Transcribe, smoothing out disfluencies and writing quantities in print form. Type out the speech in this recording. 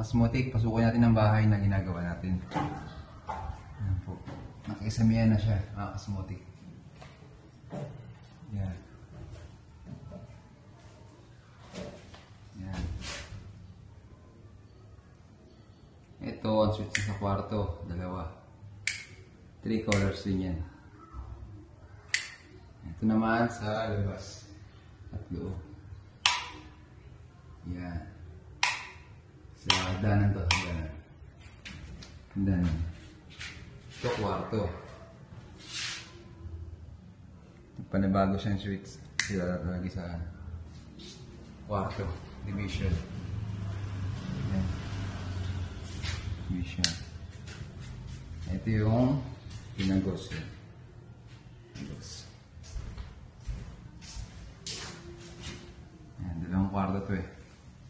Kasmotic, pasukin natin ang bahay na ginagawa natin. Ayan po. Nakisamihan na siya, mga kasmotic. Yan. Yan. Ito, ang switch sa kwarto. Dalawa. 3 colors din yan. Ito naman sa labas. Tatlo. Yan. Sa hagdanan to. Hagdanan. Hagdanan. Ito, kwarto. Panibago siyang switch. Sila lagi sa kwarto. Division. Yan. Division. Ito yung pinagos yun. Pinagos. Yan, dalawang kwarto to eh.